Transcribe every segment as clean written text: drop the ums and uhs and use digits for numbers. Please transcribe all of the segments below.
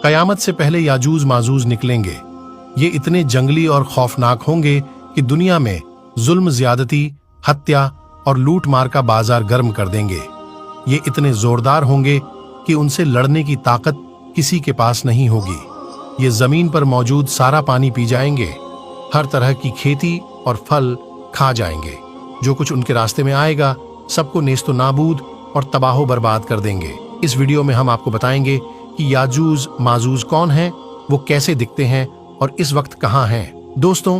क़यामत से पहले याजूज माजूज निकलेंगे। ये इतने जंगली और खौफनाक होंगे कि दुनिया में जुल्म, ज्यादती, हत्या और लूट मार का बाजार गर्म कर देंगे। ये इतने जोरदार होंगे कि उनसे लड़ने की ताकत किसी के पास नहीं होगी। ये जमीन पर मौजूद सारा पानी पी जाएंगे, हर तरह की खेती और फल खा जाएंगे। जो कुछ उनके रास्ते में आएगा सबको नेस्तो नाबूद और तबाहो बर्बाद कर देंगे। इस वीडियो में हम आपको बताएंगे कि याजूज माजूज कौन हैं, वो कैसे दिखते हैं और इस वक्त कहाँ हैं। दोस्तों,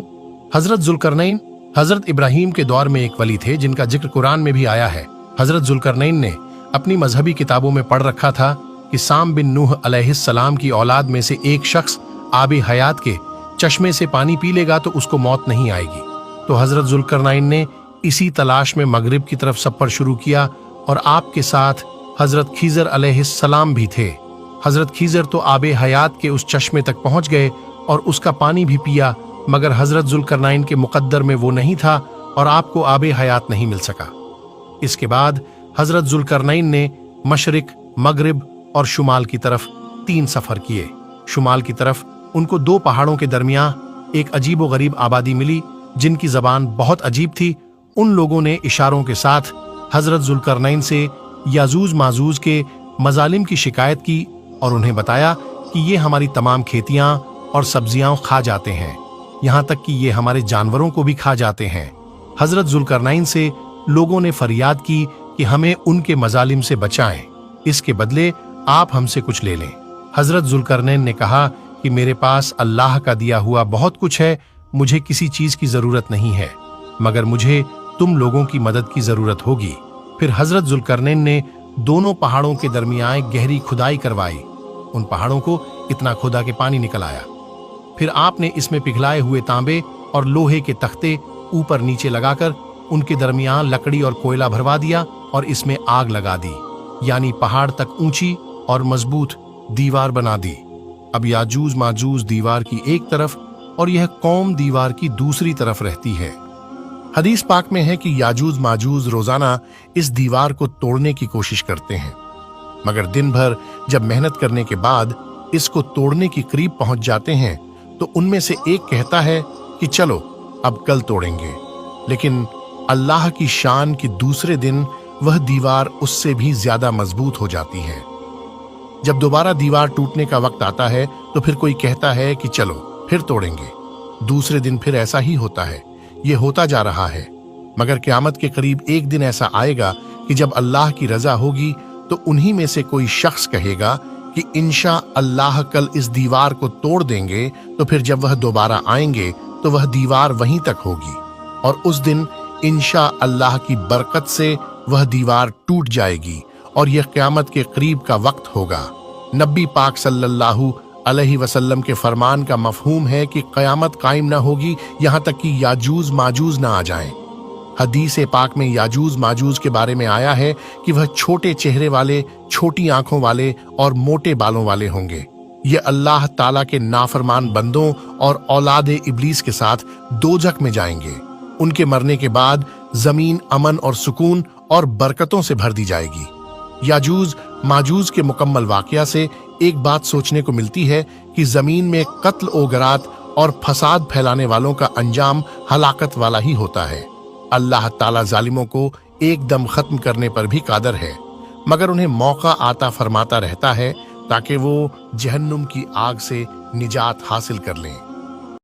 हजरत जुल्करनैन हजरत इब्राहीम के दौर में एक वली थे जिनका जिक्र कुरान में भी आया है। हजरत जुल्करनैन ने अपनी मजहबी किताबों में पढ़ रखा था कि साम बिन नूह अलैहिस्सलाम की औलाद में से एक शख्स आबे हयात के चश्मे से पानी पी लेगा तो उसको मौत नहीं आएगी। तो हजरत जुल्करनैन ने इसी तलाश में मगरिब की तरफ सफर शुरू किया और आपके साथ हजरत खीजर अलैहिस्सलाम भी थे। हजरत खीजर तो आबे हयात के उस चश्मे तक पहुंच गए और उसका पानी भी पिया, मगर हजरत जुल्करनैन के मुकद्दर में वो नहीं था और आपको आबे हयात नहीं मिल सका। इसके बाद हजरत जुल्करनैन ने मशरिक, मगरिब और शुमाल की तरफ 3 सफर किए। शुमाल की तरफ उनको 2 पहाड़ों के दरमियान एक अजीबो गरीब आबादी मिली जिनकी जबान बहुत अजीब थी। उन लोगों ने इशारों के साथ हजरत जुल्करनैन से याजूज माजूज के मजालिम की शिकायत की और उन्हें बताया कि ये हमारी तमाम खेतियां और सब्जियां खा जाते हैं, यहाँ तक कि ये हमारे जानवरों को भी खा जाते हैं। हजरत जुल्करनैन से लोगों ने फरियाद की कि हमें उनके मजालिम से बचाएं, इसके बदले आप हमसे कुछ ले लें। हजरत जुल्करनैन ने कहा कि मेरे पास अल्लाह का दिया हुआ बहुत कुछ है, मुझे किसी चीज की जरूरत नहीं है, मगर मुझे तुम लोगों की मदद की जरूरत होगी। फिर हजरत जुल्करनैन ने दोनों पहाड़ों के दरमियान गहरी खुदाई करवाई। उन पहाड़ों को इतना खोदा कि पानी निकल आया। फिर आपने इसमें पिघलाए हुए तांबे और लोहे के तख्ते ऊपर नीचे लगाकर उनके दरमियान लकड़ी और कोयला भरवा दिया और इसमें आग लगा दी, यानी पहाड़ तक ऊंची और मजबूत दीवार बना दी। अब याजूज माजूज दीवार की एक तरफ और यह कौम दीवार की दूसरी तरफ रहती है। हदीस पाक में है कि याजूज माजूज रोजाना इस दीवार को तोड़ने की कोशिश करते हैं, मगर दिन भर जब मेहनत करने के बाद इसको तोड़ने की करीब पहुंच जाते हैं तो उनमें से एक कहता है कि चलो अब कल तोड़ेंगे, लेकिन अल्लाह की शान कि दूसरे दिन वह दीवार उससे भी ज्यादा मजबूत हो जाती है। जब दोबारा दीवार टूटने का वक्त आता है तो फिर कोई कहता है कि चलो फिर तोड़ेंगे। दूसरे दिन फिर ऐसा ही होता है। ये होता जा रहा है, मगर क़यामत के करीब एक दिन ऐसा आएगा कि जब अल्लाह की रजा होगी तो उन्हीं में से कोई शख्स कहेगा कि इंशा अल्लाह कल इस दीवार को तोड़ देंगे। तो फिर जब वह दोबारा आएंगे तो वह दीवार वहीं तक होगी और उस दिन इंशा अल्लाह की बरकत से वह दीवार टूट जाएगी और यह क़यामत के करीब का वक्त होगा। नबी पाक सल्लल्लाहु अलैहि वसल्लम के फरमान का मफहूम है कि क़यामत कायम ना होगी यहाँ तक कि याजूज माजूज ना आ जाएं। हदीस पाक में याजूज माजूज के बारे में आया है कि वह छोटे चेहरे वाले, छोटी आंखों वाले और मोटे बालों वाले होंगे। ये अल्लाह ताला के नाफरमान बंदों और औलादे इब्लीस के साथ दोजख में जाएंगे। उनके मरने के बाद जमीन अमन और सुकून और बरकतों से भर दी जाएगी। याजूज माजूज के मुकम्मल वाकया से एक बात सोचने को मिलती है कि जमीन में कत्ल ओगरात और फसाद फैलाने वालों का अंजाम हलाकत वाला ही होता है। अल्लाह ताला जालिमों को एकदम खत्म करने पर भी कादर है, मगर उन्हें मौका आता फरमाता रहता है ताकि वो जहन्नुम की आग से निजात हासिल कर लें।